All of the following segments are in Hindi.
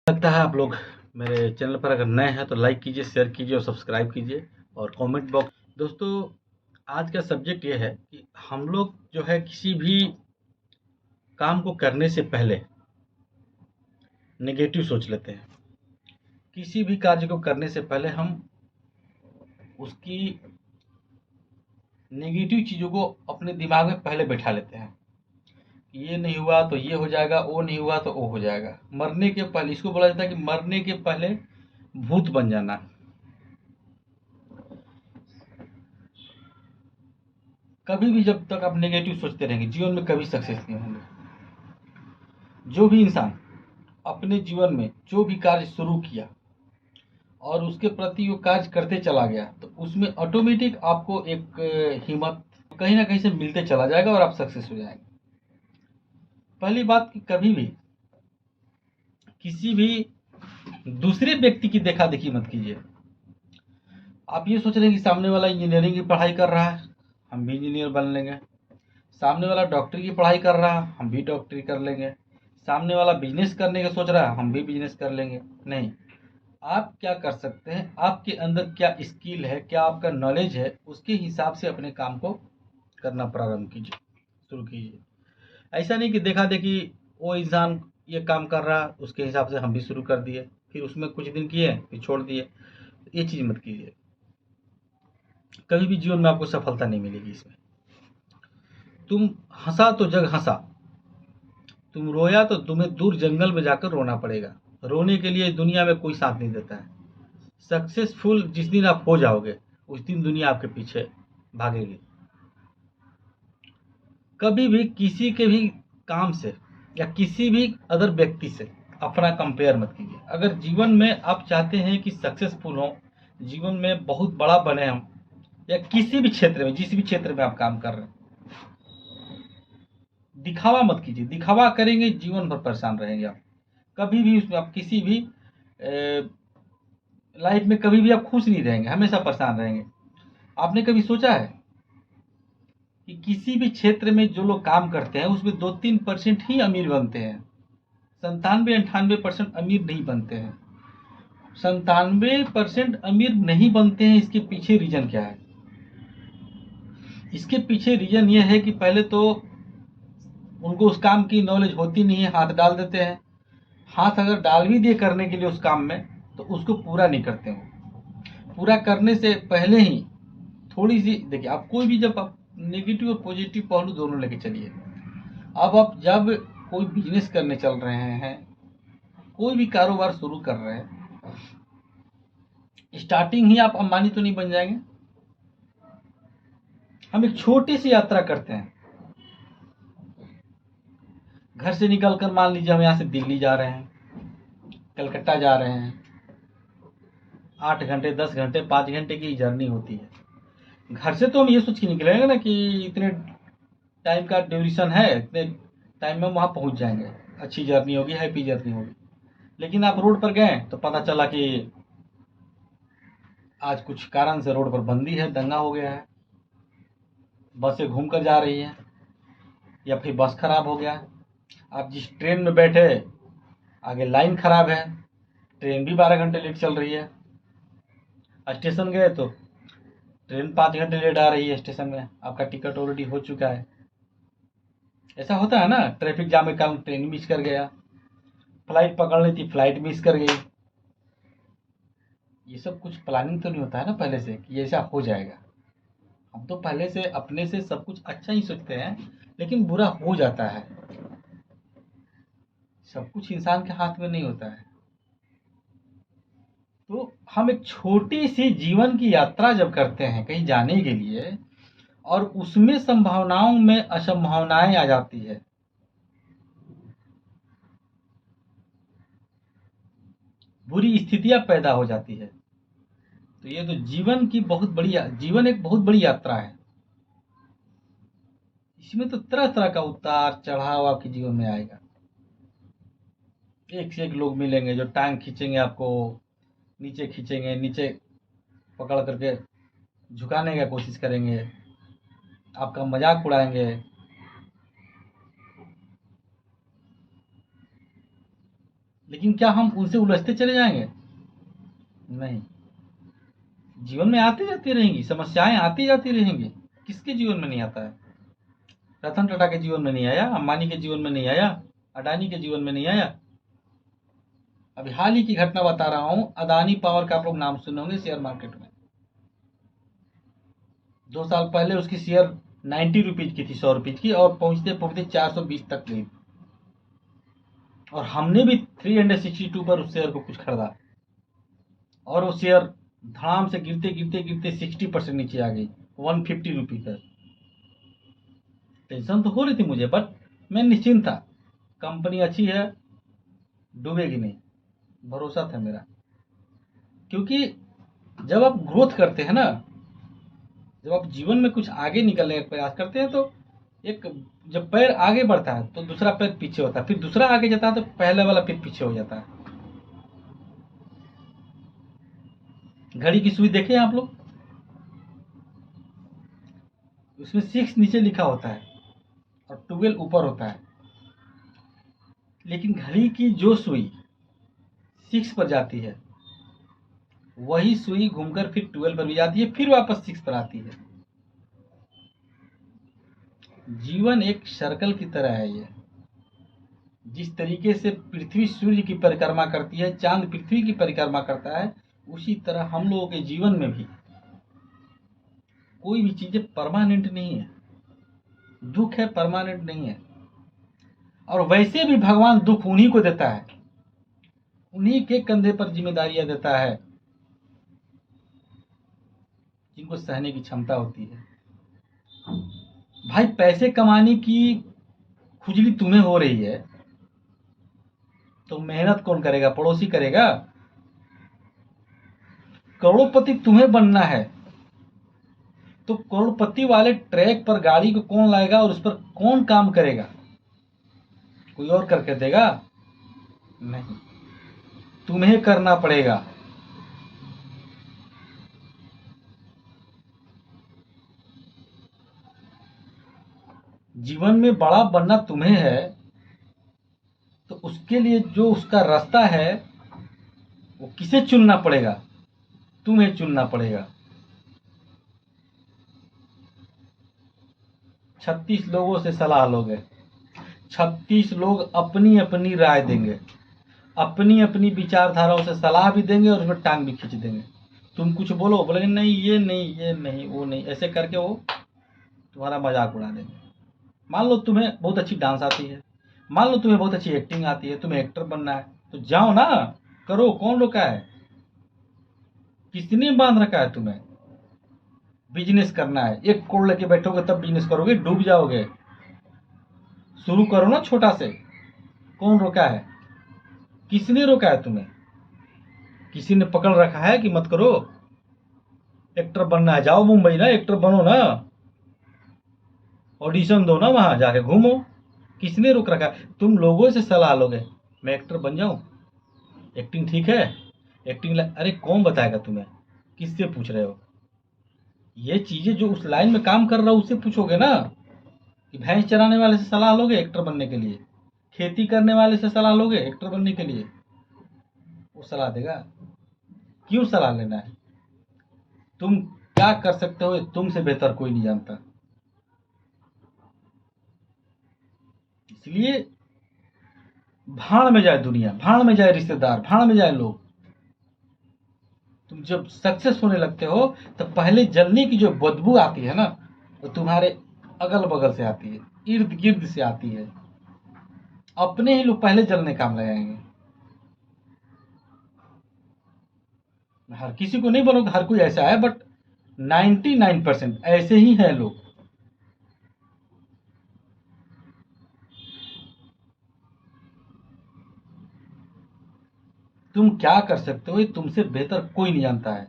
लगता है आप लोग मेरे चैनल पर अगर नए हैं तो लाइक कीजिए, शेयर कीजिए और सब्सक्राइब कीजिए और कमेंट बॉक्स। दोस्तों, आज का सब्जेक्ट ये है कि हम लोग जो है किसी भी काम को करने से पहले नेगेटिव सोच लेते हैं। किसी भी कार्य को करने से पहले हम उसकी नेगेटिव चीज़ों को अपने दिमाग में पहले बैठा लेते हैं। ये नहीं हुआ तो ये हो जाएगा, वो नहीं हुआ तो वो हो जाएगा। मरने के पहले, इसको बोला जाता है कि मरने के पहले भूत बन जाना। कभी भी जब तक आप नेगेटिव सोचते रहेंगे जीवन में कभी सक्सेस नहीं होंगे। जो भी इंसान अपने जीवन में जो भी कार्य शुरू किया और उसके प्रति वो कार्य करते चला गया तो उसमें ऑटोमेटिक आपको एक हिम्मत कहीं ना कहीं से मिलते चला जाएगा और आप सक्सेस हो जाएंगे। पहली बात कि कभी भी किसी भी दूसरे व्यक्ति की देखा देखी मत कीजिए। आप ये सोच रहे हैं कि सामने वाला इंजीनियरिंग की पढ़ाई कर रहा है, हम भी इंजीनियर बन लेंगे। सामने वाला डॉक्टरी की पढ़ाई कर रहा है, हम भी डॉक्टरी कर लेंगे। सामने वाला बिजनेस करने का सोच रहा है, हम भी बिजनेस कर लेंगे। नहीं, आप क्या कर सकते हैं, आपके अंदर क्या स्किल है, क्या आपका नॉलेज है, उसके हिसाब से अपने काम को करना प्रारंभ कीजिए, शुरू कीजिए। ऐसा नहीं कि देखा देखी वो इंसान ये काम कर रहा उसके हिसाब से हम भी शुरू कर दिए, फिर उसमें कुछ दिन किए फिर छोड़ दिए। ये चीज़ मत कीजिए। कभी भी जीवन में आपको सफलता नहीं मिलेगी इसमें। तुम हंसा तो जग हंसा, तुम रोया तो तुम्हें दूर जंगल में जाकर रोना पड़ेगा। रोने के लिए दुनिया में कोई साथ नहीं देता है। सक्सेसफुल जिस दिन आप हो जाओगे उस दिन दुनिया आपके पीछे भागेगी। कभी भी किसी के भी काम से या किसी भी अदर व्यक्ति से अपना कंपेयर मत कीजिए। अगर जीवन में आप चाहते हैं कि सक्सेसफुल हो, जीवन में बहुत बड़ा बने हम, या किसी भी क्षेत्र में, जिस भी क्षेत्र में आप काम कर रहे हैं, दिखावा मत कीजिए। दिखावा करेंगे जीवन भर परेशान रहेंगे आप। कभी भी उसमें आप किसी भी लाइफ में कभी भी आप खुश नहीं रहेंगे, हमेशा परेशान रहेंगे। आपने कभी सोचा है कि किसी भी क्षेत्र में जो लोग काम करते हैं उसमें 2-3% ही अमीर बनते हैं, 97-98% अमीर नहीं बनते हैं। 97% अमीर नहीं बनते हैं, इसके पीछे रीजन क्या है? इसके पीछे रीजन ये है कि पहले तो उनको उस काम की नॉलेज होती नहीं है, हाथ डाल देते हैं। हाथ अगर डाल भी दिए करने के लिए उस काम में तो उसको पूरा नहीं करते हो। पूरा करने से पहले ही थोड़ी सी देखिए, आप कोई भी जब आप नेगेटिव और पॉजिटिव पहलू दोनों लेके चलिए। अब आप जब कोई बिजनेस करने चल रहे हैं, कोई भी कारोबार शुरू कर रहे हैं, स्टार्टिंग ही आप अंबानी तो नहीं बन जाएंगे। हम एक छोटी सी यात्रा करते हैं, घर से निकलकर मान लीजिए हम यहाँ से दिल्ली जा रहे हैं, कलकत्ता जा रहे हैं, 8 घंटे 10 घंटे 5 घंटे की जर्नी होती है। घर से तो हम ये सोच के निकलेंगे ना कि इतने टाइम का ड्यूरेशन है, इतने टाइम में वहाँ पहुँच जाएंगे, अच्छी जर्नी होगी, हैप्पी जर्नी होगी। लेकिन आप रोड पर गए तो पता चला कि आज कुछ कारण से रोड पर बंदी है, दंगा हो गया है, बसें घूम कर जा रही हैं, या फिर बस खराब हो गया। आप जिस ट्रेन में बैठे आगे लाइन खराब है, ट्रेन भी 12 घंटे लेट चल रही है। स्टेशन गए तो ट्रेन 5 घंटे लेट आ रही है स्टेशन में, आपका टिकट ऑलरेडी हो चुका है। ऐसा होता है ना, ट्रैफिक जाम के कारण ट्रेन मिस कर गया, फ्लाइट पकड़नी थी फ्लाइट मिस कर गई। ये सब कुछ प्लानिंग तो नहीं होता है ना पहले से कि ऐसा हो जाएगा। हम तो पहले से अपने से सब कुछ अच्छा ही सोचते हैं, लेकिन बुरा हो जाता है। सब कुछ इंसान के हाथ में नहीं होता है। तो हम एक छोटी सी जीवन की यात्रा जब करते हैं कहीं जाने के लिए, और उसमें संभावनाओं में असंभावनाएं आ जाती है, बुरी स्थितियां पैदा हो जाती है, तो ये तो जीवन की बहुत बड़ी, जीवन एक बहुत बड़ी यात्रा है। इसमें तो तरह तरह का उतार चढ़ाव आपके जीवन में आएगा। एक से एक लोग मिलेंगे जो टांग खींचेंगे, आपको नीचे खींचेंगे, नीचे पकड़ करके झुकाने का कोशिश करेंगे, आपका मजाक उड़ाएंगे। लेकिन क्या हम उनसे उलझते चले जाएंगे? नहीं। जीवन में आती जाती रहेंगी समस्याएं, आती जाती रहेंगी। किसके जीवन में नहीं आता है? रतन टाटा के जीवन में नहीं आया, अंबानी के जीवन में नहीं आया, अडानी के जीवन में नहीं आया। अभी हाल ही की घटना बता रहा हूं, अदानी पावर का आप लोग नाम सुने होंगे शेयर मार्केट में। 2 साल पहले उसकी शेयर 90 रुपीज की थी, 100 रुपीज की, और पहुंचते पहुंचते 420 तक गई। और हमने भी 362 पर उस शेयर को कुछ खरीदा, और वो शेयर धड़ाम से गिरते गिरते गिरते 60% नीचे आ गई, 150 रुपी पर। टेंशन तो हो रही थी मुझे, बट मैं निश्चिंत था, कंपनी अच्छी है, डूबेगी नहीं, भरोसा था मेरा। क्योंकि जब आप ग्रोथ करते हैं ना, जब आप जीवन में कुछ आगे निकलने का प्रयास करते हैं, तो एक जब पैर आगे बढ़ता है तो दूसरा पैर पीछे होता है, फिर दूसरा आगे जाता है तो पहले वाला फिर पीछे हो जाता है। घड़ी की सुई देखे आप लोग? उसमें 6 नीचे लिखा होता है और 12 ऊपर होता है। लेकिन घड़ी की जो सुई 6 पर जाती है, वही सुई घूमकर फिर 12 पर भी जाती है, फिर वापस 6 पर आती है। जीवन एक सर्कल की तरह है। ये जिस तरीके से पृथ्वी सूर्य की परिक्रमा करती है, चांद पृथ्वी की परिक्रमा करता है, उसी तरह हम लोगों के जीवन में भी कोई भी चीजें परमानेंट नहीं है। दुख है, परमानेंट नहीं है। और वैसे भी भगवान दुख उन्हीं को देता है, उन्हीं के कंधे पर जिम्मेदारियां देता है जिनको सहने की क्षमता होती है। भाई पैसे कमाने की खुजली तुम्हें हो रही है, तो मेहनत कौन करेगा? पड़ोसी करेगा? करोड़पति तुम्हें बनना है, तो करोड़पति वाले ट्रैक पर गाड़ी को कौन लाएगा और उस पर कौन काम करेगा? कोई और करके देगा? नहीं, तुम्हें करना पड़ेगा। जीवन में बड़ा बनना तुम्हें है, तो उसके लिए जो उसका रास्ता है वो किसे चुनना पड़ेगा? तुम्हें चुनना पड़ेगा। 36 लोगों से सलाह लोगे, 36 लोग अपनी अपनी राय देंगे, अपनी अपनी विचारधाराओं से सलाह भी देंगे और उसमें टांग भी खींच देंगे। तुम कुछ बोलो, बोलेंगे नहीं ये नहीं, ये नहीं, वो नहीं, ऐसे करके वो तुम्हारा मजाक उड़ा देंगे। मान लो तुम्हें बहुत अच्छी डांस आती है, मान लो तुम्हें बहुत अच्छी एक्टिंग आती है, तुम्हें एक्टर बनना है, तो जाओ ना, करो, कौन रोका है? किसने बांध रखा है तुम्हें? बिजनेस करना है, 1 करोड़ लेके बैठोगे तब बिजनेस करोगे, डूब जाओगे। शुरू करो ना छोटा से, कौन रोका है? किसने रोका है तुम्हें? किसी ने पकड़ रखा है कि मत करो? एक्टर बनना है, जाओ मुंबई ना, एक्टर बनो ना, ऑडिशन दो ना, वहां जाके घूमो। किसने रोक रखा है? तुम लोगों से सलाह लोगे, मैं एक्टर बन जाऊं, एक्टिंग ठीक है, एक्टिंग अरे कौन बताएगा तुम्हें? किससे पूछ रहे हो? ये चीजें जो उस लाइन में काम कर रहा हो उससे पूछोगे ना। कि भैंस चराने वाले से सलाह लोगे एक्टर बनने के लिए? खेती करने वाले से सलाह लोगे एक्टर बनने के लिए? वो सलाह देगा? क्यों सलाह लेना है? तुम क्या कर सकते हो तुमसे बेहतर कोई नहीं जानता। इसलिए भाड़ में जाए दुनिया, भाड़ में जाए रिश्तेदार, भाड़ में जाए लोग, तुम जब सक्सेस होने लगते हो तो पहले जलने की जो बदबू आती है ना, वो तुम्हारे अगल बगल से आती है, इर्द गिर्द से आती है। अपने ही लोग पहले जलने काम लगाएंगे। हर किसी को नहीं बोलूंगा हर कोई ऐसा है, बट 99% ऐसे ही हैं लोग। तुम क्या कर सकते हो ये तुमसे बेहतर कोई नहीं जानता है।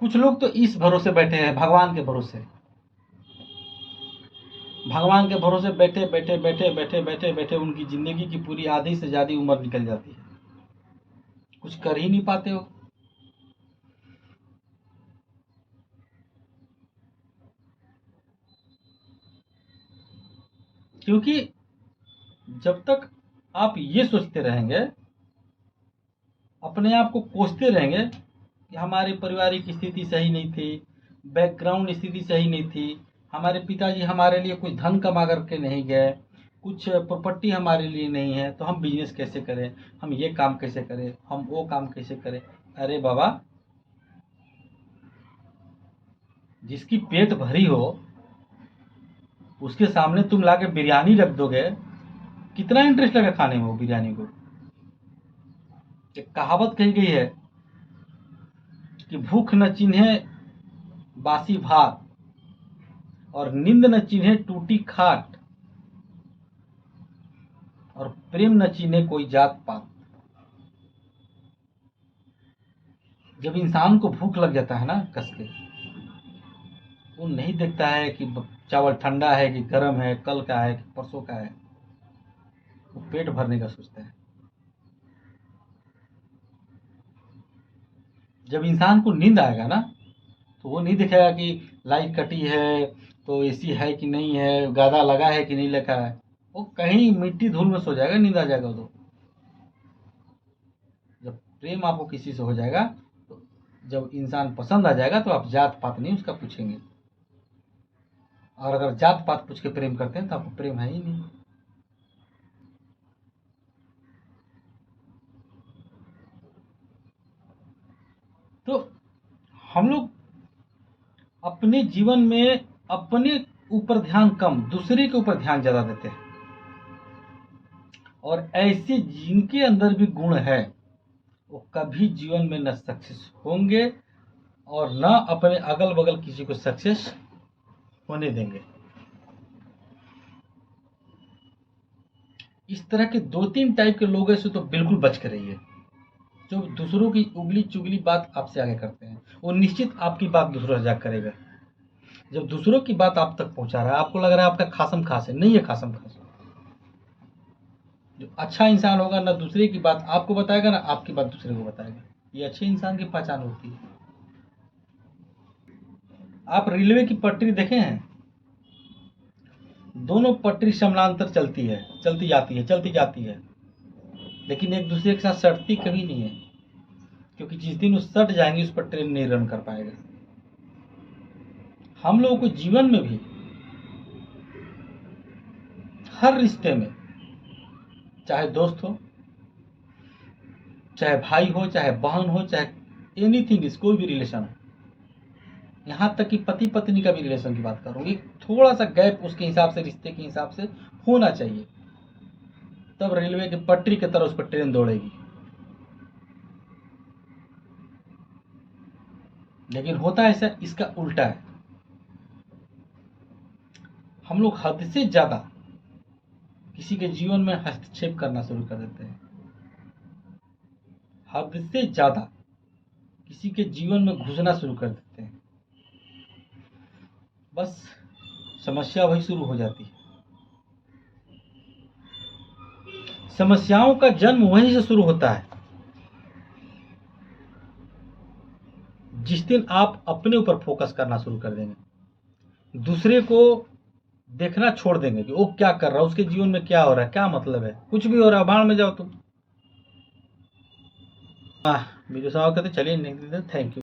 कुछ लोग तो इस भरोसे बैठे हैं, भगवान के भरोसे, भगवान के भरोसे बैठे बैठे बैठे बैठे बैठे बैठे उनकी जिंदगी की पूरी आधी से ज्यादा उम्र निकल जाती है, कुछ कर ही नहीं पाते हो। क्योंकि जब तक आप ये सोचते रहेंगे, अपने आप को कोसते रहेंगे कि हमारी पारिवारिक स्थिति सही नहीं थी, बैकग्राउंड स्थिति सही नहीं थी, हमारे पिताजी हमारे लिए कुछ धन कमा करके नहीं गए, कुछ प्रॉपर्टी हमारे लिए नहीं है, तो हम बिजनेस कैसे करें, हम ये काम कैसे करें, हम वो काम कैसे करें। अरे बाबा, जिसकी पेट भरी हो उसके सामने तुम लाके बिरयानी रख दोगे, कितना इंटरेस्ट लगा खाने में वो बिरयानी को। एक कहावत कही गई है कि भूख न चिन्हे बासी भात और नींद न चिन्हे टूटी खाट और प्रेम न चिन्हे कोई जात पात। जब इंसान को भूख लग जाता है ना कस के, वो नहीं देखता है कि चावल ठंडा है कि गर्म है, कल का है कि परसों का है, वो पेट भरने का सोचता है। जब इंसान को नींद आएगा ना, तो वो नहीं देखेगा कि लाइट कटी है तो एसी है कि नहीं है, गादा लगा है कि नहीं लगा है, वो कहीं मिट्टी धूल में सो जाएगा, नींद आ जाएगा। तो जब प्रेम आपको किसी से हो जाएगा, तो जब इंसान पसंद आ जाएगा, तो आप जात पात नहीं उसका पूछेंगे, और अगर जात पात पूछ के प्रेम करते हैं तो आपको प्रेम है ही नहीं। तो हम लोग अपने जीवन में अपने ऊपर ध्यान कम, दूसरे के ऊपर ध्यान ज्यादा देते हैं, और ऐसे जिनके अंदर भी गुण है वो कभी जीवन में न सक्सेस होंगे और न अपने अगल बगल किसी को सक्सेस होने देंगे। इस तरह के 2-3 टाइप के लोगों से तो बिल्कुल बच कर रहिए, जो दूसरों की उगली चुगली बात आपसे आगे करते हैं। वो निश्चित आपकी बात दूसरों से जाकर करेगा। जब दूसरों की बात आप तक पहुंचा रहा है, आपको लग रहा है आपका खासम खास है, नहीं है खासम खास। जो अच्छा इंसान होगा ना दूसरे की बात आपको बताएगा, ना आपकी बात दूसरे को बताएगा। ये अच्छे इंसान की पहचान होती है। आप रेलवे की पटरी देखे हैं, दोनों पटरी समानांतर चलती है, चलती जाती है, चलती जाती है, लेकिन एक दूसरे के साथ सटती कभी नहीं है, क्योंकि जिस दिन वो सट जाएंगे उस पर ट्रेन नहीं रन कर पाएगा। हम लोगों को जीवन में भी हर रिश्ते में, चाहे दोस्त हो, चाहे भाई हो, चाहे बहन हो, चाहे एनीथिंग इज, कोई भी रिलेशन हो, यहाँ तक कि पति पत्नी का भी रिलेशन की बात करूंगी, थोड़ा सा गैप उसके हिसाब से, रिश्ते के हिसाब से होना चाहिए, तब रेलवे की पटरी की तरह उस पर ट्रेन दौड़ेगी। लेकिन होता ऐसा, इसका उल्टा है। हम लोग हद से ज्यादा किसी के जीवन में हस्तक्षेप करना शुरू कर देते हैं, हद से ज्यादा किसी के जीवन में घुसना शुरू कर देते हैं, बस समस्या वही शुरू हो जाती है। समस्याओं का जन्म वहीं से शुरू होता है, जिस दिन आप अपने ऊपर फोकस करना शुरू कर देंगे, दूसरे को देखना छोड़ देंगे कि वो क्या कर रहा है, उसके जीवन में क्या हो रहा है, क्या मतलब है, कुछ भी हो रहा है, भाड़ में जाओ तुम। वीडियो समाप्त करते चलिए, थैंक यू।